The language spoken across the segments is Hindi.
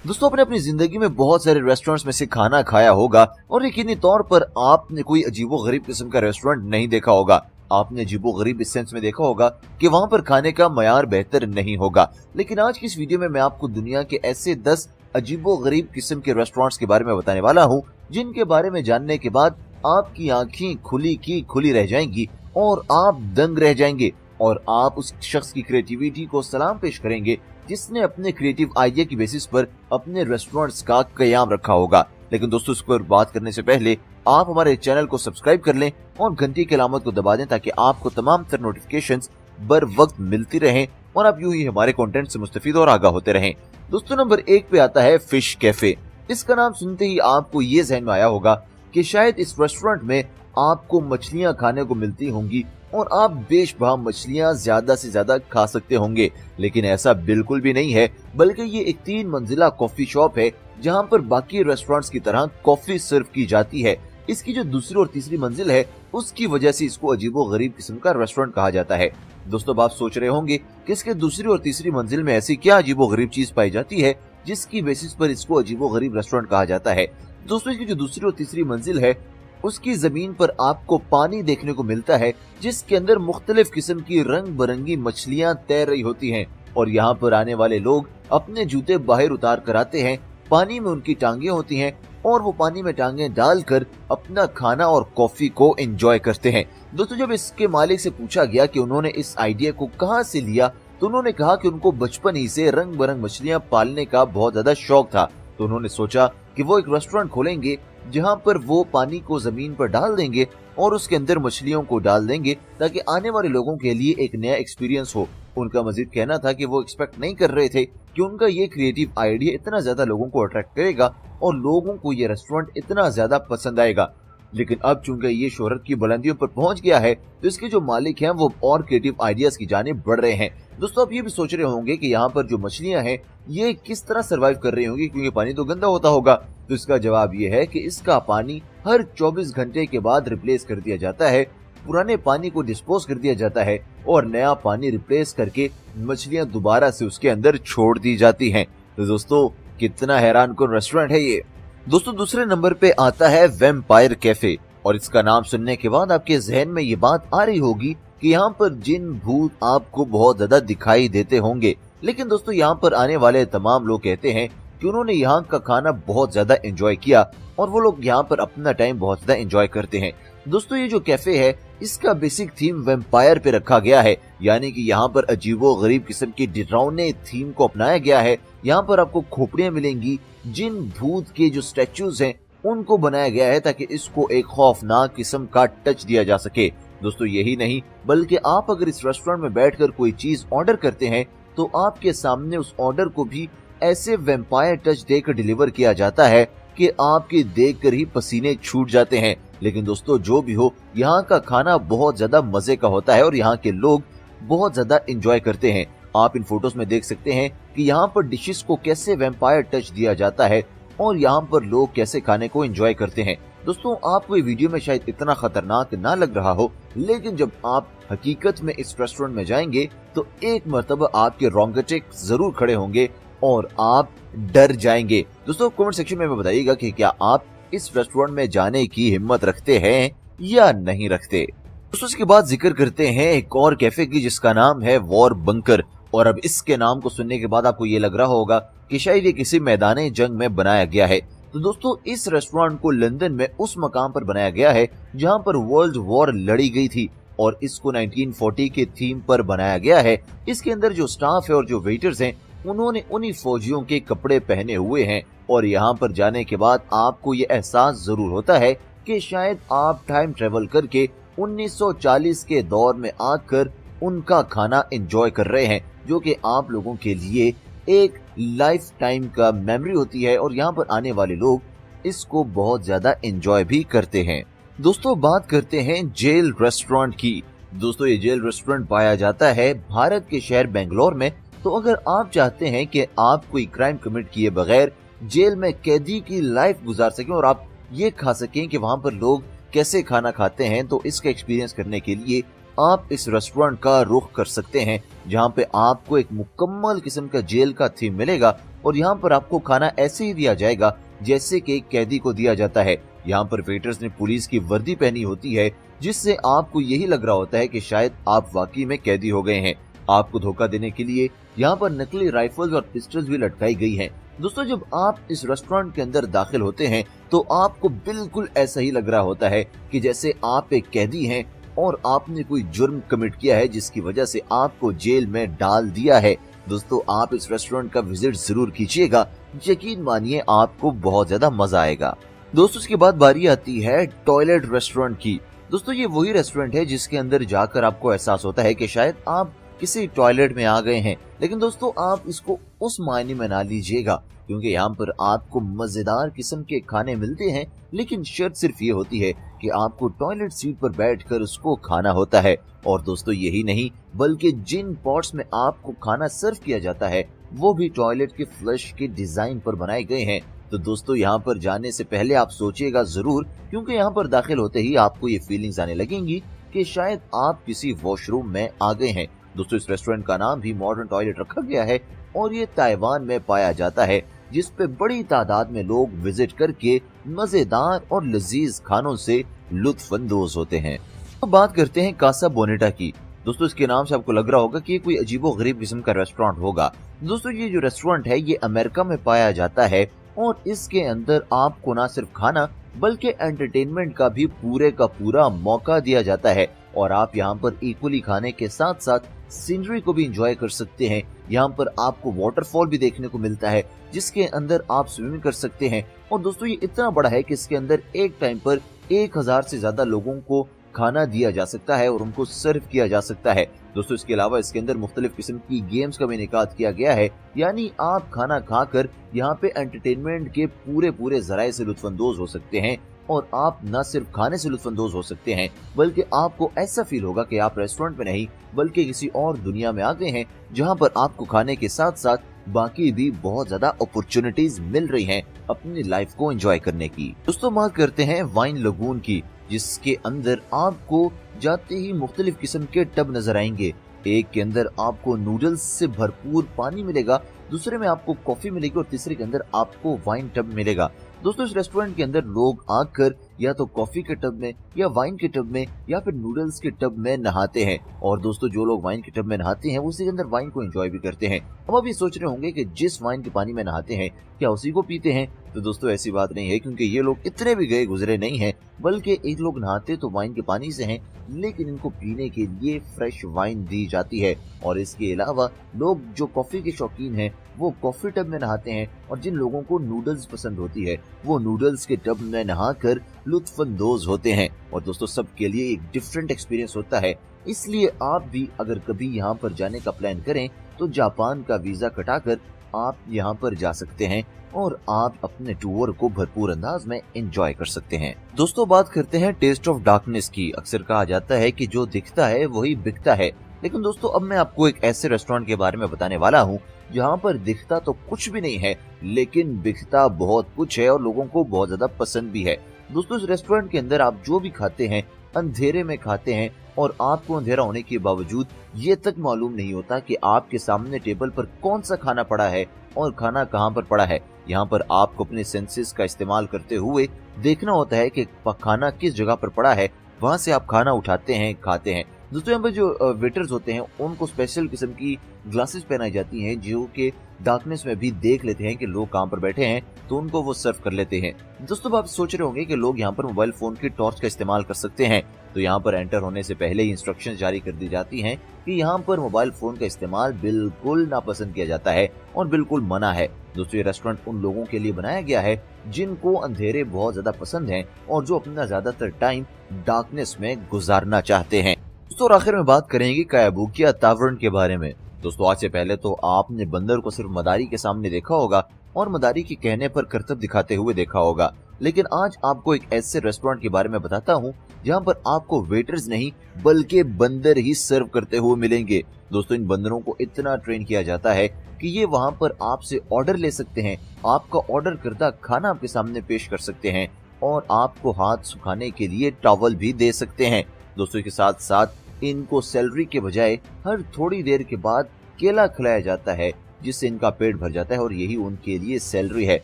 दोस्तों आपने अपनी जिंदगी में बहुत सारे रेस्टोरेंट्स में से खाना खाया होगा और यकीनी तौर पर आपने कोई अजीबोगरीब किस्म का रेस्टोरेंट नहीं देखा होगा। आपने अजीबोगरीब इस सेंस में देखा होगा कि वहां पर खाने का मयार बेहतर नहीं होगा। लेकिन आज की इस वीडियो में मैं आपको दुनिया के ऐसे 10 अजीबोगरीब किस्म के रेस्टोरेंट्स के बारे में बताने वाला हूँ, जिनके बारे में जानने के बाद आपकी आंखें खुली की खुली रह जाएंगी और आप दंग रह जाएंगे और आप उस शख्स की क्रिएटिविटी को सलाम पेश करेंगे जिसने अपने क्रिएटिव आइडिया की बेसिस पर अपने रेस्टोरेंट्स का कयाम रखा होगा। लेकिन दोस्तों इस पर बात करने से पहले आप हमारे चैनल को सब्सक्राइब कर लें और घंटी की अलामत को दबा दें ताकि आपको तमाम तरह नोटिफिकेशंस बर वक्त मिलती रहें और आप यूं ही हमारे कंटेंट से मुस्तफीद और आगाह होते रहें। दोस्तों नंबर 1 पे आता है फिश कैफे। इसका नाम सुनते ही आपको ये जहन में आया होगा कि शायद इस रेस्टोरेंट में आपको मछलियां खाने को मिलती होंगी और आप बेशबहा मछलियां ज्यादा से ज्यादा खा सकते होंगे। लेकिन ऐसा बिल्कुल भी नहीं है, बल्कि ये एक 3 मंजिला कॉफी शॉप है जहां पर बाकी रेस्टोरेंट्स की तरह कॉफी सर्व की जाती है। इसकी जो दूसरी और तीसरी मंजिल है उसकी वजह से इसको अजीबोगरीब किस्म का रेस्टोरेंट कहा जाता है। दोस्तों आप सोच रहे होंगे कि इसके दूसरी और तीसरी मंजिल में ऐसी क्या अजीबोगरीब चीज पाई जाती है जिसकी बेसिस पर इसको अजीबोगरीब रेस्टोरेंट कहा जाता है। दोस्तों इसकी जो दूसरी और तीसरी मंजिल है उसकी जमीन पर आपको पानी देखने को मिलता है जिसके अंदर मुख्तलिफ किस्म की रंग बिरंगी मछलियां तैर रही होती हैं और यहाँ पर आने वाले लोग अपने जूते बाहर उतार कर आते हैं। पानी में उनकी टांगे होती हैं और वो पानी में टांगे डालकर अपना खाना और कॉफी को एंजॉय करते हैं। दोस्तों जब इसके मालिक से पूछा गया कि उन्होंने इस आइडिया को कहाँ से लिया तो उन्होंने कहा कि उनको बचपन ही से रंग बिरंग मछलियां पालने का बहुत ज्यादा शौक था। तो उन्होंने सोचा कि वो एक रेस्टोरेंट खोलेंगे जहां पर वो पानी को जमीन पर डाल देंगे और उसके अंदर मछलियों को डाल देंगे ताकि आने वाले लोगों के लिए एक नया एक्सपीरियंस हो। उनका मजीद कहना था कि वो एक्सपेक्ट नहीं कर रहे थे कि उनका ये क्रिएटिव आइडिया इतना ज्यादा लोगों को अट्रैक्ट करेगा और लोगों को ये रेस्टोरेंट इतना ज्यादा पसंद आएगा। लेकिन अब चूंकि ये शोहरत की बुलंदियों पर पहुंच गया है तो इसके जो मालिक हैं वो और क्रिएटिव आइडियाज की जानिब बढ़ रहे हैं। दोस्तों आप ये भी सोच रहे होंगे कि यहाँ पर जो मछलियां हैं ये किस तरह सरवाइव कर रही होंगी क्योंकि पानी तो गंदा होता होगा। तो इसका जवाब ये है कि इसका पानी हर 24 घंटे के बाद रिप्लेस कर दिया जाता है। पुराने पानी को डिस्पोज कर दिया जाता है और नया पानी रिप्लेस करके मछलियां दोबारा से उसके अंदर छोड़ दी जाती हैं। तो दोस्तों कितना हैरान कुन रेस्टोरेंट है ये। दोस्तों दूसरे नंबर पे आता है वैम्पायर कैफे और इसका नाम सुनने के बाद आपके जहन में ये बात आ रही होगी कि यहाँ पर जिन भूत आपको बहुत ज्यादा दिखाई देते होंगे। लेकिन दोस्तों यहाँ पर आने वाले तमाम लोग कहते हैं कि उन्होंने यहाँ का खाना बहुत ज्यादा एंजॉय किया और वो लोग यहाँ पर अपना टाइम बहुत ज्यादा एंजॉय करते हैं। दोस्तों ये जो कैफे है इसका बेसिक थीम वैम्पायर पे रखा गया है, यानी कि यहाँ पर अजीबो गरीब किस्म की डरावने थीम को अपनाया गया है। यहाँ पर आपको खोपड़ियां मिलेंगी, जिन भूत के जो स्टैचूज हैं उनको बनाया गया है ताकि इसको एक खौफनाक किस्म का टच दिया जा सके। दोस्तों यही नहीं बल्कि आप अगर इस रेस्टोरेंट में बैठकर कोई चीज ऑर्डर करते हैं तो आपके सामने उस ऑर्डर को भी ऐसे वैम्पायर टच देकर डिलीवर किया जाता है कि आपके देखकर ही पसीने छूट जाते हैं। लेकिन दोस्तों जो भी हो यहाँ का खाना बहुत ज्यादा मजे का होता है और यहाँ के लोग बहुत ज्यादा एंजॉय करते हैं। आप इन फोटोज में देख सकते हैं कि यहाँ पर डिशेस को कैसे वैम्पायर टच दिया जाता है और यहाँ पर लोग कैसे खाने को एंजॉय करते हैं। दोस्तों आपको ये वीडियो में शायद इतना खतरनाक ना लग रहा हो, लेकिन जब आप हकीकत में इस रेस्टोरेंट में जाएंगे तो एक मर्तबा आपके रोंगटे जरूर खड़े होंगे और आप डर जाएंगे। दोस्तों कमेंट सेक्शन में बताइएगा कि क्या आप इस रेस्टोरेंट में जाने की हिम्मत रखते हैं या नहीं रखते। दोस्तों इसके बाद जिक्र करते हैं एक और कैफे की जिसका नाम है वॉर बंकर। और अब इसके नाम को सुनने के बाद आपको ये लग रहा होगा कि शायद ये किसी मैदान जंग में बनाया गया है। तो दोस्तों इस रेस्टोरेंट को लंदन में उस मकाम पर बनाया गया है जहां पर वर्ल्ड वॉर लड़ी गई थी और इसको 1940 के थीम पर बनाया गया है। इसके अंदर जो स्टाफ है और जो वेटर्स हैं उन्होंने उन्हीं फौजियों के कपड़े पहने हुए हैं और यहाँ पर जाने के बाद आपको ये एहसास जरूर होता है कि शायद आप टाइम ट्रेवल करके 1940 के दौर में आकर उनका खाना एंजॉय कर रहे हैं, जो कि आप लोगों के लिए एक लाइफ टाइम का मेमोरी होती है और यहाँ पर आने वाले लोग इसको बहुत ज्यादा एंजॉय भी करते हैं। दोस्तों बात करते हैं जेल रेस्टोरेंट की। दोस्तों ये जेल रेस्टोरेंट पाया जाता है भारत के शहर बेंगलोर में। तो अगर आप चाहते हैं कि आप कोई क्राइम कमिट किए बगैर जेल में कैदी की लाइफ गुजार सकें और आप ये खा सकें कि वहाँ पर लोग कैसे खाना खाते हैं, तो इसका एक्सपीरियंस करने के लिए आप इस रेस्टोरेंट का रुख कर सकते हैं जहां पे आपको एक मुकम्मल किस्म का जेल का थीम मिलेगा और यहाँ पर आपको खाना ऐसे ही दिया जाएगा जैसे कि एक कैदी को दिया जाता है। यहाँ पर वेटर्स ने पुलिस की वर्दी पहनी होती है, जिससे आपको यही लग रहा होता है कि शायद आप वाकई में कैदी हो गए हैं। आपको धोखा देने के लिए यहाँ पर नकली राइफल्स और पिस्टल्स भी लटकाई गई हैं। दोस्तों, जब आप इस रेस्टोरेंट के अंदर दाखिल होते हैं तो आपको बिल्कुल ऐसा ही लग रहा होता है कि जैसे आप एक कैदी हैं और आपने कोई जुर्म कमिट किया है जिसकी वजह से आपको जेल में डाल दिया है। दोस्तों, आप इस रेस्टोरेंट का विजिट जरूर कीजिएगा, यकीन मानिए आपको बहुत ज्यादा मजा आएगा। दोस्तों, उसके बाद बारी आती है टॉयलेट रेस्टोरेंट की। दोस्तों, ये वही रेस्टोरेंट है जिसके अंदर जाकर आपको एहसास होता है कि शायद आप किसी टॉयलेट में आ गए हैं, लेकिन दोस्तों आप इसको उस मायने में ना लीजिएगा, क्योंकि यहाँ पर आपको मजेदार किस्म के खाने मिलते हैं, लेकिन शर्त सिर्फ ये होती है कि आपको टॉयलेट सीट पर बैठकर उसको खाना होता है। और दोस्तों, यही नहीं बल्कि जिन पॉट्स में आपको खाना सर्व किया जाता है वो भी टॉयलेट के फ्लश के डिजाइन पर बनाए गए हैं। तो दोस्तों, यहाँ पर जाने से पहले आप सोचिएगा जरूर, क्योंकि यहाँ पर दाखिल होते ही आपको ये फीलिंग्स आने लगेंगी कि शायद आप किसी वॉशरूम में आ गए हैं। दोस्तों, इस रेस्टोरेंट का नाम भी मॉडर्न टॉयलेट रखा गया है और ये ताइवान में पाया जाता है, जिस पे बड़ी तादाद में लोग विजिट करके मजेदार और लजीज खानों से लुत्फानंदोज होते हैं। तो बात करते हैं कासा बोनेटा की। दोस्तों, इसके नाम से आपको लग रहा होगा कि ये कोई अजीबो गरीब किस्म का रेस्टोरेंट होगा। दोस्तों, ये जो रेस्टोरेंट है ये अमेरिका में पाया जाता है और इसके अंदर आपको न सिर्फ खाना बल्कि एंटरटेनमेंट का भी पूरे का पूरा मौका दिया जाता है और आप यहाँ पर इक्वली खाने के साथ साथ सीनरी को भी एंजॉय कर सकते हैं। यहाँ पर आपको वाटरफॉल भी देखने को मिलता है जिसके अंदर आप स्विमिंग कर सकते हैं। और दोस्तों, ये इतना बड़ा है कि इसके अंदर एक टाइम पर 1000 से ज्यादा लोगों को खाना दिया जा सकता है और उनको सर्व किया जा सकता है। दोस्तों, इसके अलावा इसके अंदर मुख्तलिफ किस्म की गेम्स का भी इनेकाद किया गया है, यानी आप खाना खाकर यहाँ पे एंटरटेनमेंट के पूरे जराये से लुत्फानंदोज हो सकते हैं। और आप न सिर्फ खाने से लुत्फानंदोज हो सकते हैं बल्कि आपको ऐसा फील होगा कि आप रेस्टोरेंट में नहीं बल्कि किसी और दुनिया में आ गए हैं, जहाँ पर आपको खाने के साथ साथ बाकी भी बहुत ज्यादा अपॉर्चुनिटीज मिल रही हैं अपनी लाइफ को एंजॉय करने की। दोस्तों, बात करते हैं वाइन लगून की, जिसके अंदर आपको जाते ही मुख्तलिफ किस्म के टब नजर आएंगे। एक के अंदर आपको नूडल्स से भरपूर पानी मिलेगा, दूसरे में आपको कॉफी मिलेगी और तीसरे के अंदर आपको वाइन टब मिलेगा। दोस्तों, इस रेस्टोरेंट के अंदर लोग आकर या तो कॉफी के टब में या वाइन के टब में या फिर नूडल्स के टब में नहाते हैं। और दोस्तों, जो लोग वाइन के टब में नहाते हैं उसी के अंदर वाइन को एंजॉय भी करते हैं। अब आप ये सोच रहे होंगे कि जिस वाइन के पानी में नहाते हैं क्या उसी को पीते हैं? तो दोस्तों, ऐसी बात नहीं है, क्योंकि ये लोग इतने भी गए गुजरे नहीं हैं, बल्कि एक लोग नहाते तो वाइन के पानी से हैं, लेकिन इनको पीने के लिए फ्रेश वाइन दी जाती है। और इसके अलावा लोग जो कॉफी के शौकीन हैं वो कॉफी टब में नहाते हैं और जिन लोगों को नूडल्स पसंद होती है वो नूडल्स के टब में नहाकर लुत्फानंदोज होते हैं। और दोस्तों, सबके लिए एक डिफरेंट एक्सपीरियंस होता है, इसलिए आप भी अगर कभी यहाँ पर जाने का प्लान करें तो जापान का वीजा कटाकर आप यहाँ पर जा सकते हैं और आप अपने टूर को भरपूर अंदाज में एंजॉय कर सकते हैं। दोस्तों, बात करते हैं टेस्ट ऑफ डार्कनेस की। अक्सर कहा जाता है कि जो दिखता है वही बिकता है, लेकिन दोस्तों अब मैं आपको एक ऐसे रेस्टोरेंट के बारे में बताने वाला हूँ जहाँ पर दिखता तो कुछ भी नहीं है लेकिन बिकता बहुत कुछ है और लोगों को बहुत ज्यादा पसंद भी है। दोस्तों, इस रेस्टोरेंट के अंदर आप जो भी खाते हैं अंधेरे में खाते हैं और आपको अंधेरा होने के बावजूद ये तक मालूम नहीं होता कि आपके सामने टेबल पर कौन सा खाना पड़ा है और खाना कहाँ पर पड़ा है। यहाँ पर आपको अपने सेंसेस का इस्तेमाल करते हुए देखना होता है कि खाना किस जगह पर पड़ा है, वहाँ से आप खाना उठाते हैं, खाते हैं। दोस्तों, यहाँ पर जो वेटर्स होते हैं उनको स्पेशल किस्म की ग्लासेस पहनाई जाती हैं जो कि डार्कनेस में भी देख लेते हैं कि लोग कहाँ पर बैठे हैं, तो उनको वो सर्व कर लेते हैं। दोस्तों, आप सोच रहे होंगे कि लोग यहाँ पर मोबाइल फोन की टॉर्च का इस्तेमाल कर सकते हैं, तो यहाँ पर एंटर होने से पहले ही इंस्ट्रक्शन जारी कर दी जाती हैं कि यहाँ पर मोबाइल फोन का इस्तेमाल बिल्कुल नापसंद किया जाता है और बिल्कुल मना है। दोस्तों, ये रेस्टोरेंट उन लोगों के लिए बनाया गया है जिनको अंधेरे बहुत ज्यादा पसंद हैं और जो अपना ज्यादातर टाइम डार्कनेस में गुजारना चाहते हैं। दोस्तों, आखिर में बात करेंगे कायाबुकिया तावरन के बारे में। दोस्तों, आज से पहले तो आपने बंदर को सिर्फ मदारी के सामने देखा होगा और मदारी के कहने पर करतब दिखाते हुए देखा होगा, लेकिन आज आपको एक ऐसे रेस्टोरेंट के बारे में बताता हूँ जहाँ पर आपको वेटर्स नहीं बल्कि बंदर ही सर्व करते हुए मिलेंगे। दोस्तों, इन बंदरों को इतना ट्रेन किया जाता है कि ये वहाँ पर आपसे ऑर्डर ले सकते हैं, आपका ऑर्डर करदा खाना आपके सामने पेश कर सकते हैं और आपको हाथ सुखाने के लिए टॉवल भी दे सकते हैं। दोस्तों, के साथ साथ इनको सैलरी के बजाय हर थोड़ी देर के बाद केला खिलाया जाता है जिससे इनका पेट भर जाता है और यही उनके लिए सैलरी है।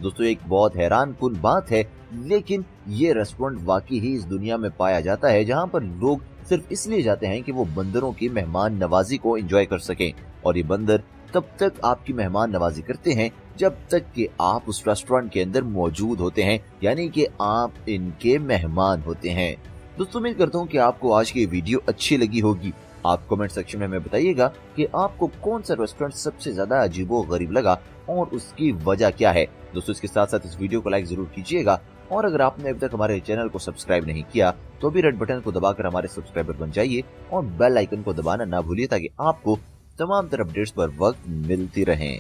दोस्तों एक बहुत हैरानकुन बात है, लेकिन ये रेस्टोरेंट वाकई ही इस दुनिया में पाया जाता है जहाँ पर लोग सिर्फ इसलिए जाते हैं कि वो बंदरों की मेहमान नवाजी को एंजॉय कर सकें। और ये बंदर तब तक आपकी मेहमान नवाजी करते हैं जब तक कि आप उस रेस्टोरेंट के अंदर मौजूद होते हैं, यानी कि आप इनके मेहमान होते हैं। दोस्तों उम्मीद करता हूँ कि आपको आज की वीडियो अच्छी लगी होगी। आप कमेंट सेक्शन में हमें बताइएगा कि आपको कौन सा रेस्टोरेंट सबसे ज्यादा अजीबो गरीब लगा और उसकी वजह क्या है। दोस्तों इसके साथ साथ इस वीडियो को लाइक जरूर कीजिएगा, और अगर आपने अभी तक हमारे चैनल को सब्सक्राइब नहीं किया तो भी रेड बटन को दबाकर हमारे सब्सक्राइबर बन जाइए और बेल आइकन को दबाना ना भूलिए ताकि आपको तमाम तरह अपडेट्स पर वक्त मिलती रहें।